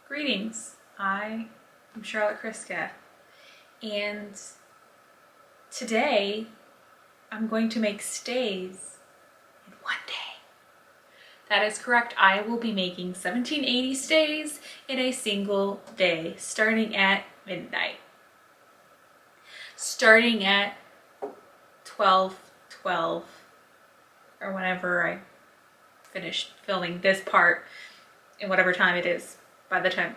Greetings, I am Charlotte Kriska, and today I'm going to make stays in one day. That is correct, I will be making 1780 stays in a single day, starting at midnight. Starting at 12:12, or whenever I finish filming this part, in whatever time it is by the time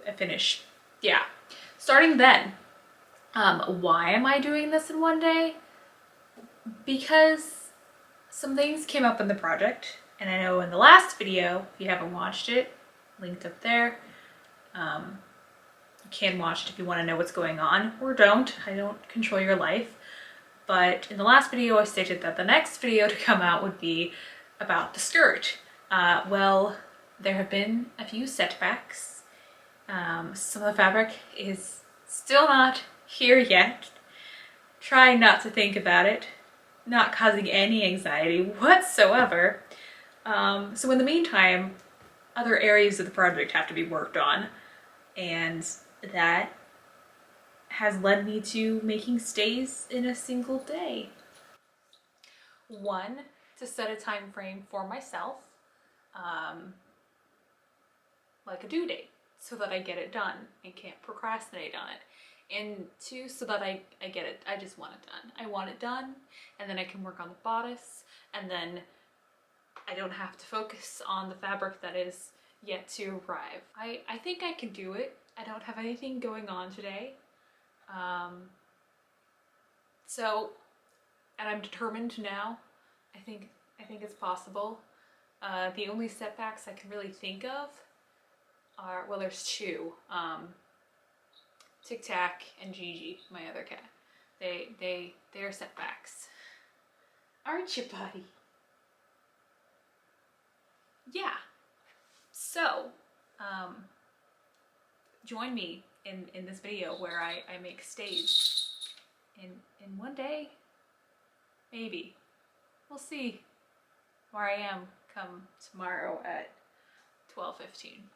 I finish. Yeah, starting then. Why am I doing this in one day? Because some things came up in the project, and I know in the last video, if you haven't watched it, linked up there, you can watch it if you want to know what's going on, or don't. I don't control your life. But in the last video, I stated that the next video to come out would be about the skirt. Well, there have been a few setbacks. Some of the fabric is still not here yet. Try not to think about it, not causing any anxiety whatsoever. So in the meantime, other areas of the project have to be worked on, and that has led me to making stays in a single day. One, to set a time frame for myself, like a due date, so that I get it done and can't procrastinate on it. And two, so that I get it, I just want it done. I want it done, and then I can work on the bodice, and then I don't have to focus on the fabric that is yet to arrive. I think I can do it. I don't have anything going on today. And I'm determined now. I think it's possible. The only setbacks I can really think of are, well, there's two. Tic Tac and Gigi, my other cat. They're setbacks. Aren't you, buddy? Yeah. So, join me in this video where I make stays in one day. Maybe. We'll see where I am come tomorrow at 12:15.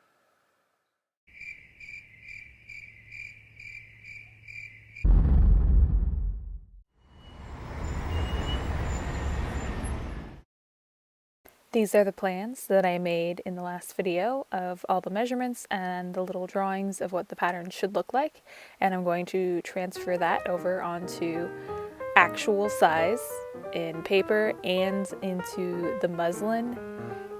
These are the plans that I made in the last video of all the measurements and the little drawings of what the pattern should look like, and I'm going to transfer that over onto actual size in paper and into the muslin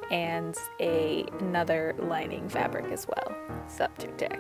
and another lining fabric as well. Sup, Tic Tac.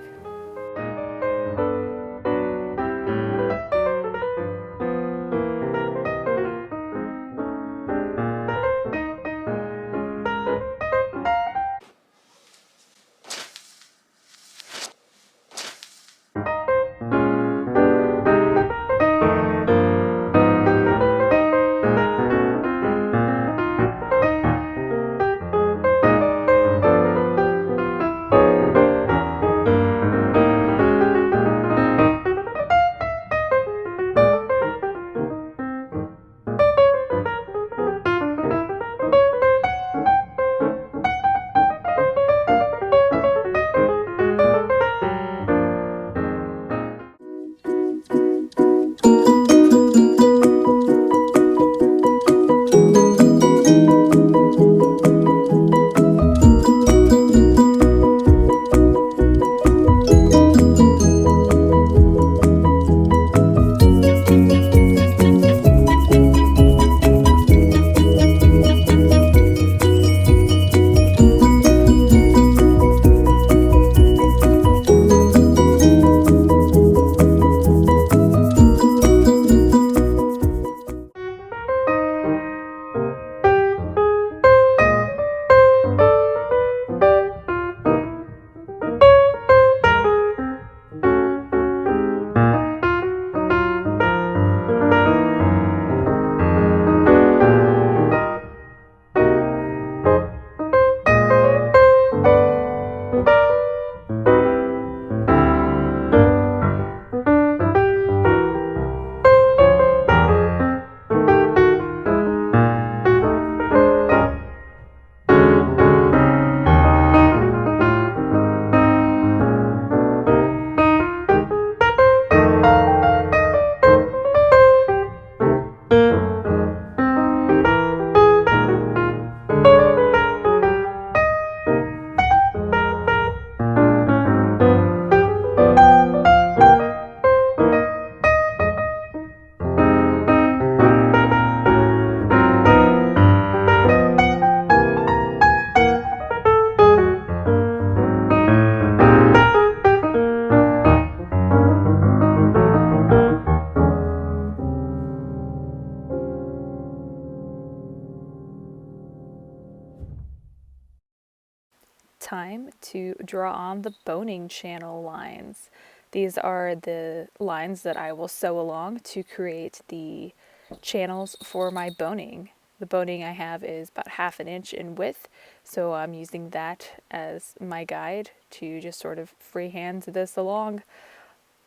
draw on the boning channel lines. These are the lines that I will sew along to create the channels for my boning. The boning I have is about 1/2 inch in width, so I'm using that as my guide to just sort of freehand this along.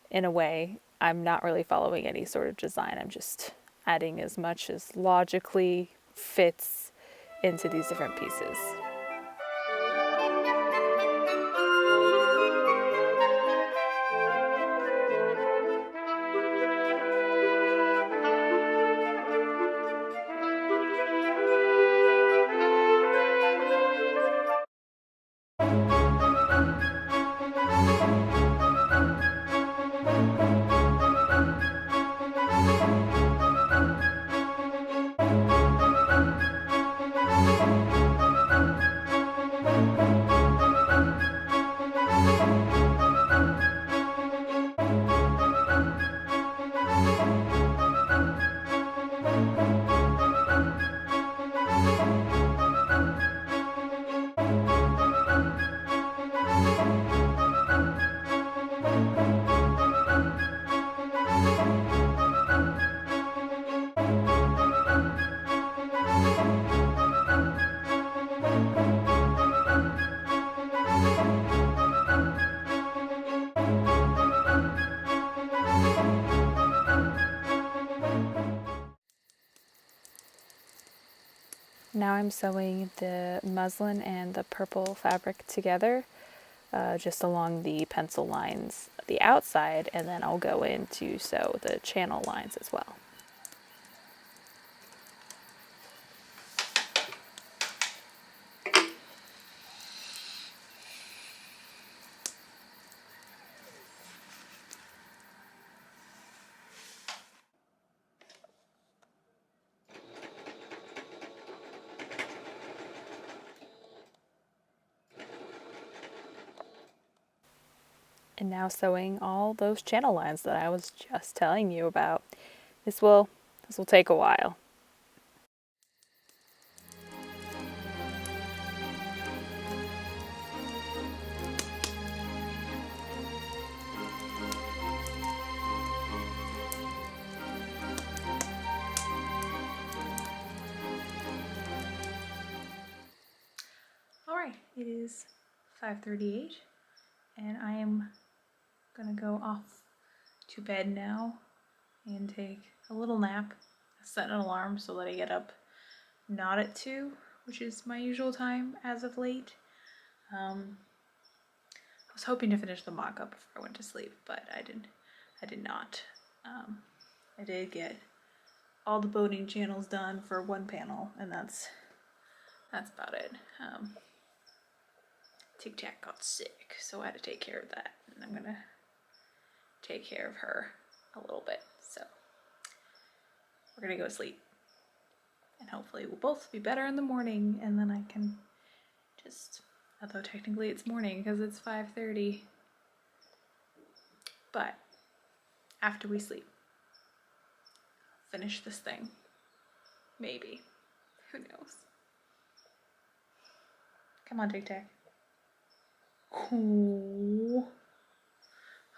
In a way, I'm not really following any sort of design. I'm just adding as much as logically fits into these different pieces. Now I'm sewing the muslin and the purple fabric together, just along the pencil lines, the outside, and then I'll go in to sew the channel lines as well. And now sewing all those channel lines that I was just telling you about. This will take a while. Alright, it is 5:38 and I am gonna go off to bed now and take a little nap. Set an alarm so that I get up not at 2, which is my usual time as of late. I was hoping to finish the mock-up before I went to sleep, but I did not. I did get all the boning channels done for one panel, and that's about it. Tic Tac got sick, so I had to take care of that, and I'm gonna take care of her a little bit. So we're gonna go to sleep, and hopefully we'll both be better in the morning, and then I can just, although technically it's morning because it's 5:30, but after we sleep, finish this thing. Maybe. Who knows? Come on, Tic Tac. Oh.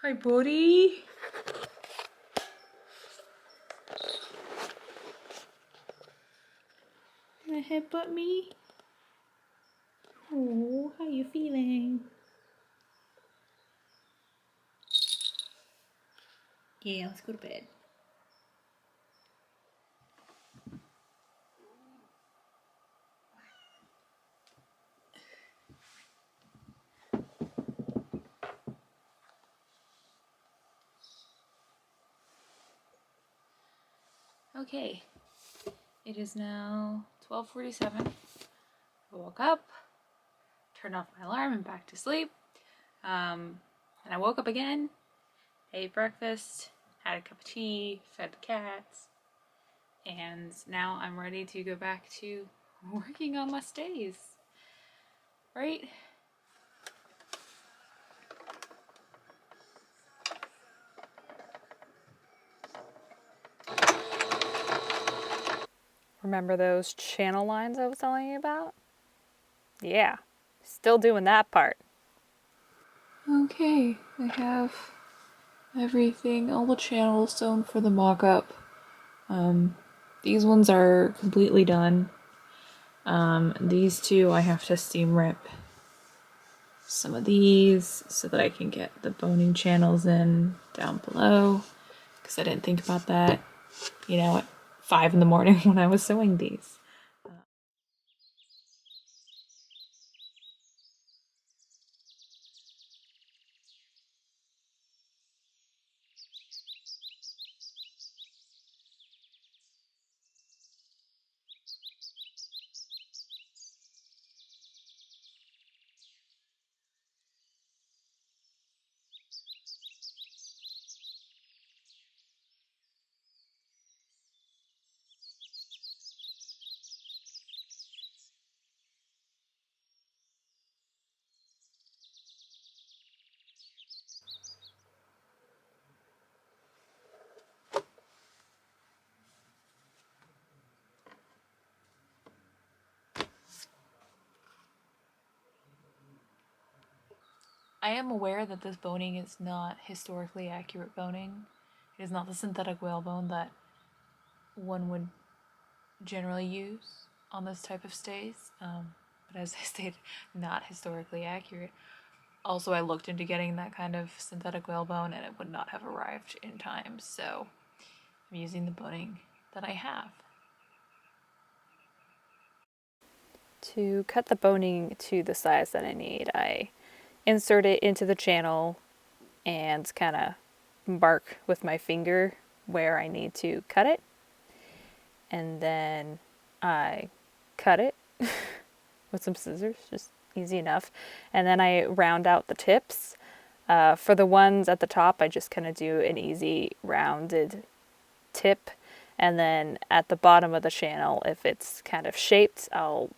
Hi, buddy. You wanna headbutt me? Oh, how you feeling? Yeah, let's go to bed. Okay, it is now 12:47. I woke up, turned off my alarm and back to sleep. And I woke up again, ate breakfast, had a cup of tea, fed the cats, and now I'm ready to go back to working on my stays. Right? Remember those channel lines I was telling you about? Yeah, still doing that part. Okay, I have everything, all the channels sewn for the mock-up. These ones are completely done. These two I have to steam rip some of these so that I can get the boning channels in down below, because I didn't think about that, you know, at 5 in the morning when I was sewing these. I am aware that this boning is not historically accurate boning. It is not the synthetic whalebone that one would generally use on this type of stays, but as I stated, not historically accurate. Also, I looked into getting that kind of synthetic whalebone and it would not have arrived in time, so I'm using the boning that I have. To cut the boning to the size that I need, I insert it into the channel and kind of mark with my finger where I need to cut it. And then I cut it with some scissors, just easy enough. And then I round out the tips. For the ones at the top, I just kind of do an easy rounded tip. And then at the bottom of the channel, if it's kind of shaped, I'll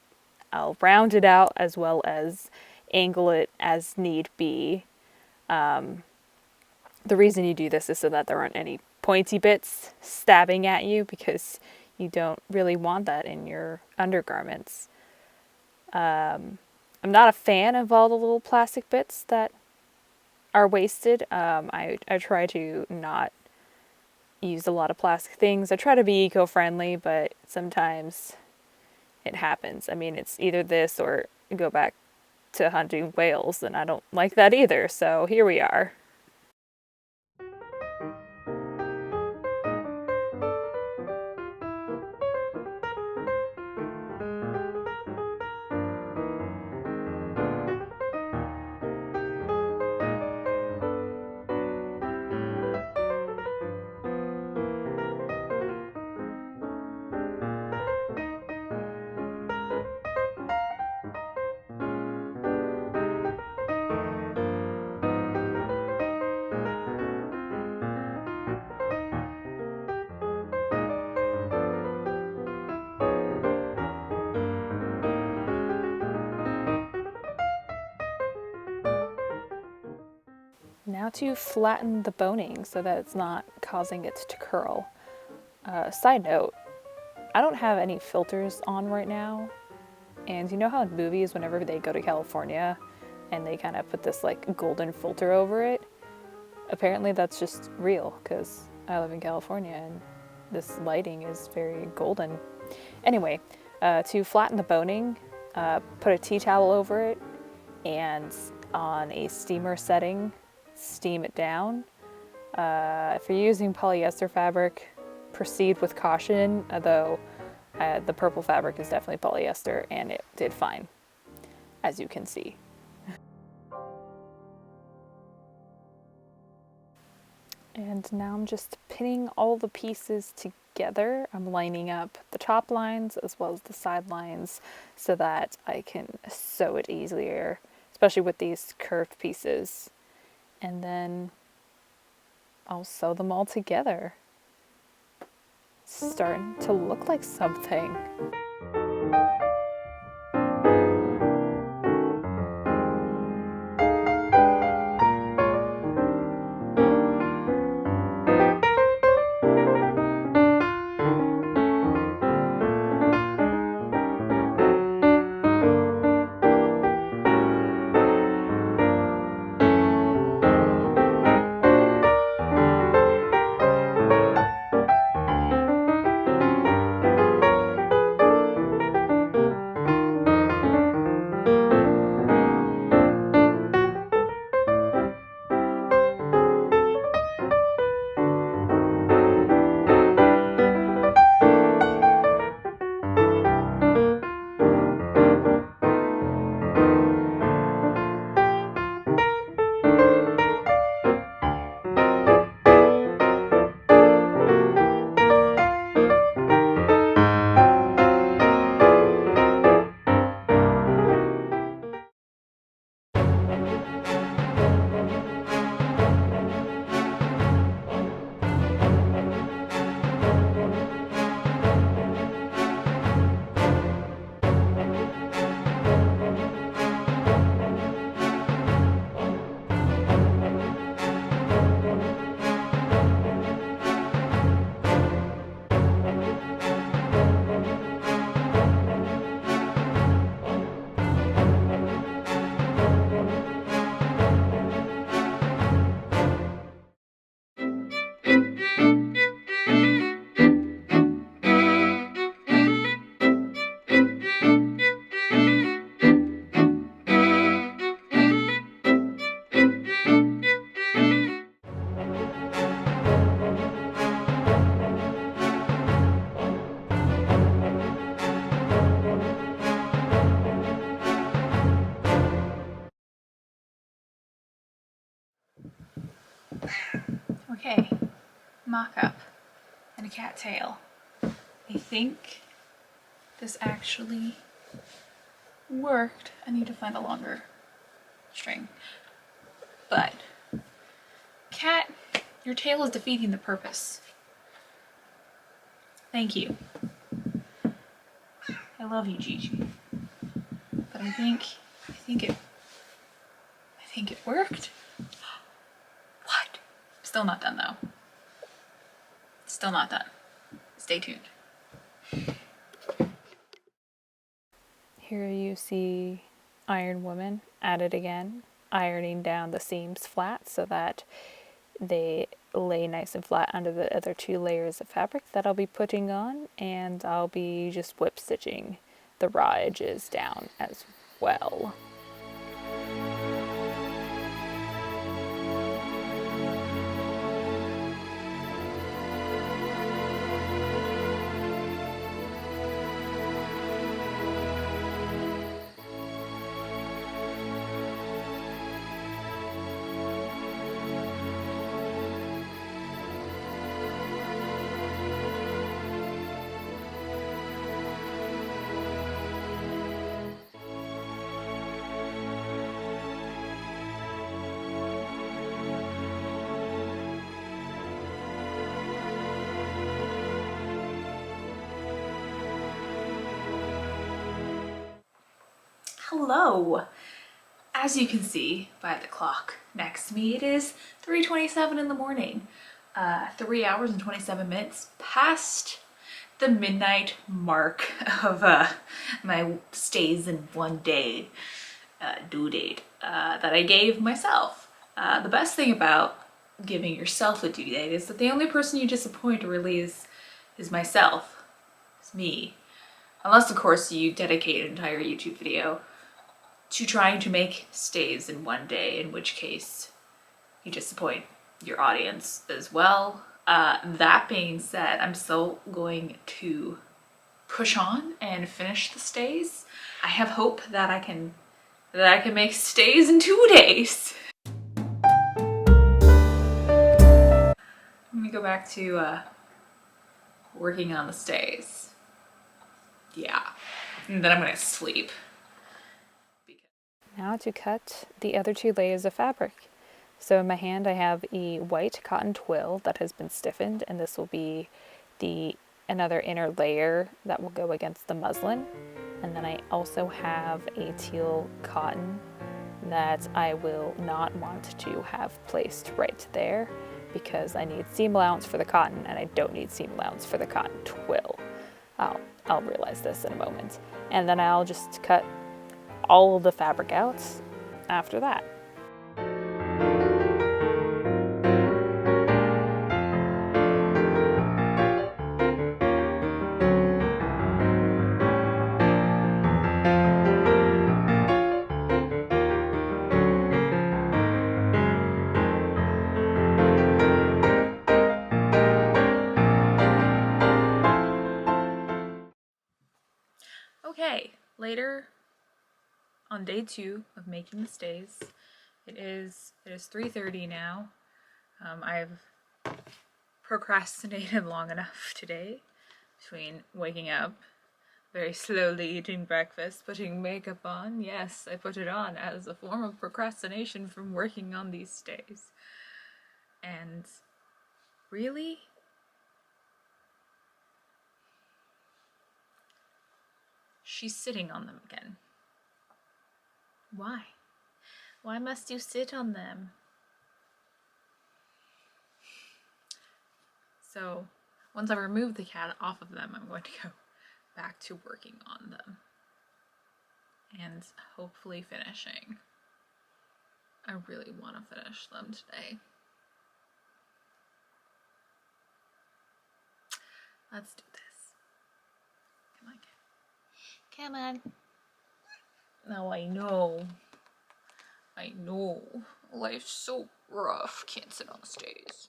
round it out as well as angle it as need be. The reason you do this is so that there aren't any pointy bits stabbing at you, because you don't really want that in your undergarments. I'm not a fan of all the little plastic bits that are wasted. I try to not use a lot of plastic things. I try to be eco-friendly, but sometimes it happens. I mean, it's either this or go back to hunting whales, and I don't like that either, so here we are. Now to flatten the boning so that it's not causing it to curl. Side note, I don't have any filters on right now. And you know how in movies, whenever they go to California and they kind of put this like golden filter over it? Apparently that's just real, because I live in California and this lighting is very golden. Anyway, to flatten the boning, put a tea towel over it and on a steamer setting, steam it down. If you're using polyester fabric, proceed with caution, although the purple fabric is definitely polyester and it did fine, as you can see. And now I'm just pinning all the pieces together. I'm lining up the top lines as well as the side lines so that I can sew it easier, especially with these curved pieces. And then I'll sew them all together. It's starting to look like something. Okay, mock-up and a cat tail. I think this actually worked. I need to find a longer string. But, cat, your tail is defeating the purpose. Thank you. I love you, Gigi. But I think it worked. What? Still not done though. Still not done. Stay tuned. Here you see Iron Woman at it again, ironing down the seams flat so that they lay nice and flat under the other 2 layers of fabric that I'll be putting on, and I'll be just whip stitching the raw edges down as well. Hello! As you can see by the clock next to me, it is 3:27 in the morning. 3 hours and 27 minutes past the midnight mark of my stays in one day due date that I gave myself. The best thing about giving yourself a due date is that the only person you disappoint really is myself. It's me. Unless, of course, you dedicate an entire YouTube video to trying to make stays in one day, in which case you disappoint your audience as well. That being said, I'm still going to push on and finish the stays. I have hope that I can make stays in 2 days. I'm gonna go back to working on the stays. Yeah, and then I'm gonna sleep. Now to cut the other 2 layers of fabric. So in my hand I have a white cotton twill that has been stiffened, and this will be another inner layer that will go against the muslin. And then I also have a teal cotton that I will not want to have placed right there because I need seam allowance for the cotton and I don't need seam allowance for the cotton twill. I'll realize this in a moment. And then I'll just cut all of the fabric out after that. Okay, later on day 2 of making the stays, it is 3:30 now. I've procrastinated long enough today between waking up, very slowly eating breakfast, putting makeup on. Yes, I put it on as a form of procrastination from working on these stays. And really, she's sitting on them again. Why? Why must you sit on them? So, once I remove the cat off of them, I'm going to go back to working on them. And hopefully finishing. I really want to finish them today. Let's do this. Come on, cat. Come on. No, I know. I know. Life's so rough. Can't sit on the stays.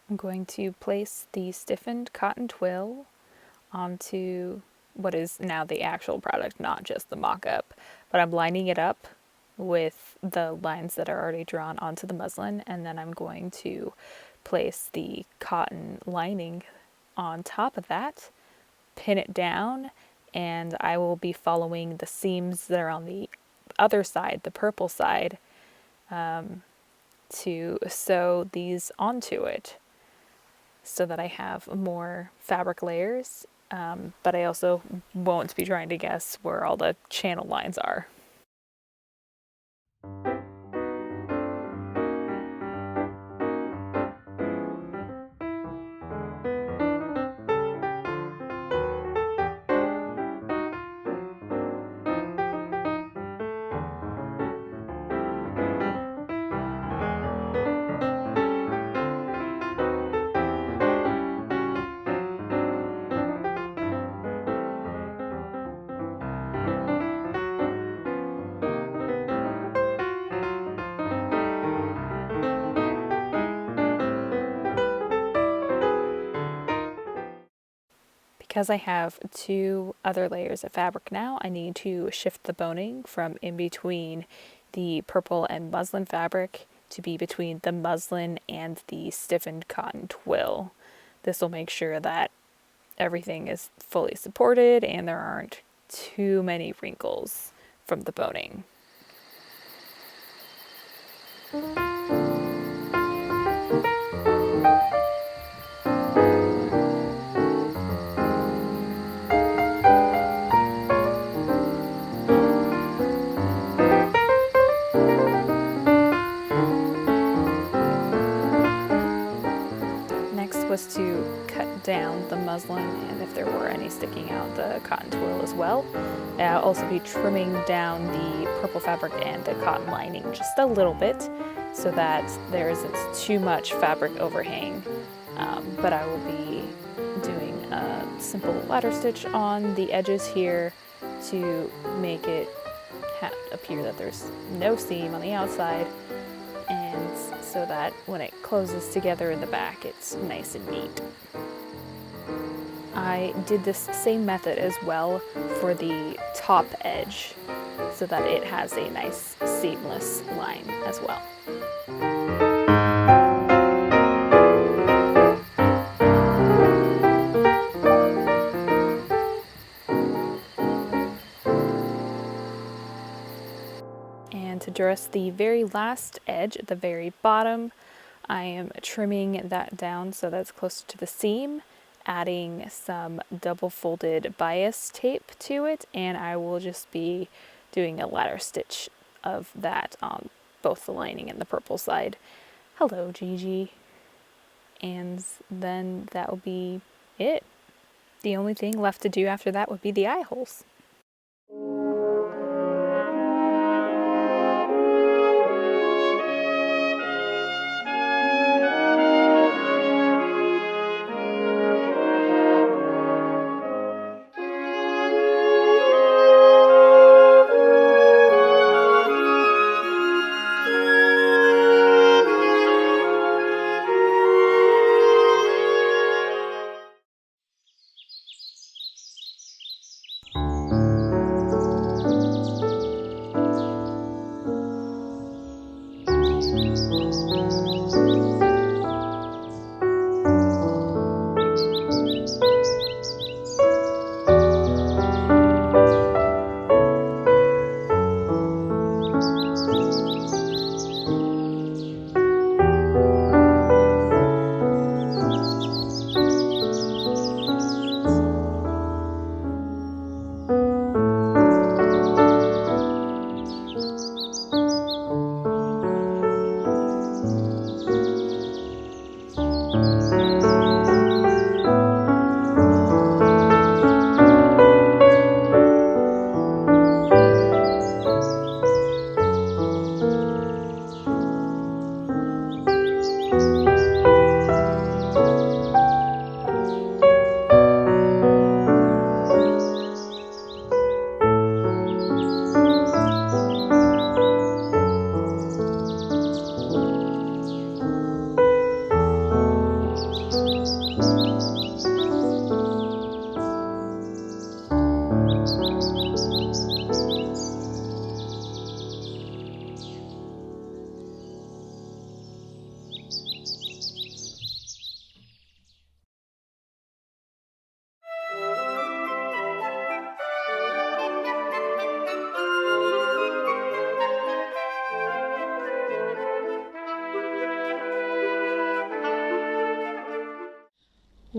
I'm going to place the stiffened cotton twill onto what is now the actual product, not just the mock-up. But I'm lining it up with the lines that are already drawn onto the muslin, and then I'm going to place the cotton lining on top of that, pin it down, and I will be following the seams that are on the other side, the purple side, to sew these onto it so that I have more fabric layers, but I also won't be trying to guess where all the channel lines are. Because I have two other layers of fabric now, I need to shift the boning from in between the purple and muslin fabric to be between the muslin and the stiffened cotton twill. This will make sure that everything is fully supported and there aren't too many wrinkles from the boning. Was to cut down the muslin, and if there were any sticking out, the cotton twill as well. I'll also be trimming down the purple fabric and the cotton lining just a little bit so that there isn't too much fabric overhang. But I will be doing a simple ladder stitch on the edges here to make it appear that there's no seam on the outside, and so that when it closes together in the back, it's nice and neat. I did this same method as well for the top edge so that it has a nice seamless line as well. To dress the very last edge at the very bottom, I am trimming that down so that's closer to the seam, adding some double folded bias tape to it, and I will just be doing a ladder stitch of that on both the lining and the purple side. Hello, Gigi. And then that will be it. The only thing left to do after that would be the eye holes.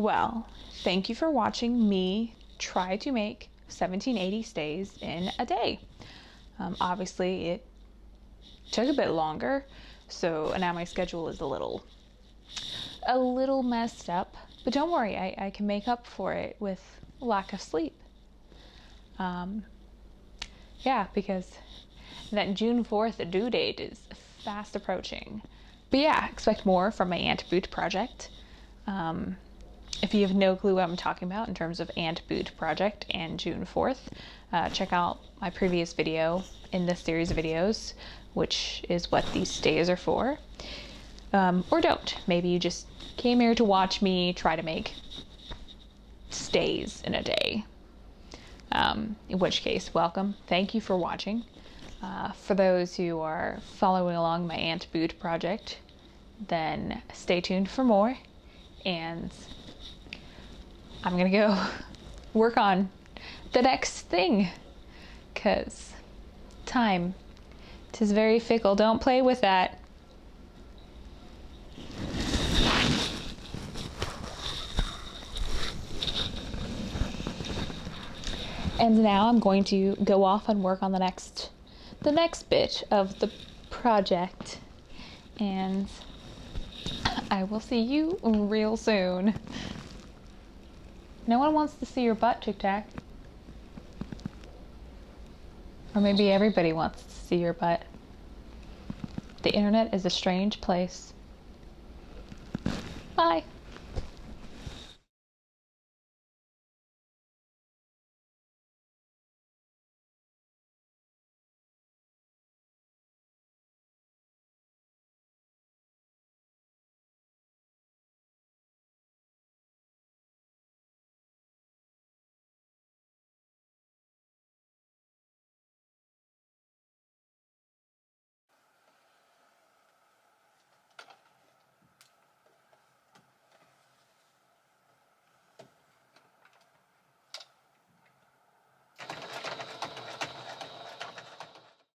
Well, thank you for watching me try to make 1780 stays in a day. Obviously, it took a bit longer, so now my schedule is a little messed up. But don't worry, I can make up for it with lack of sleep. Yeah, because that June 4th due date is fast approaching. But yeah, expect more from my ant boot project. If you have no clue what I'm talking about in terms of ant boot project and June 4th, check out my previous video in this series of videos, which is what these stays are for. Or don't. Maybe you just came here to watch me try to make stays in a day. In which case, welcome. Thank you for watching. For those who are following along my ant boot project, then stay tuned for more. And I'm gonna go work on the next thing, because time, 'tis very fickle. Don't play with that. And now I'm going to go off and work on the next bit of the project, and I will see you real soon. No one wants to see your butt, Tic Tac. Or maybe everybody wants to see your butt. The internet is a strange place. Bye.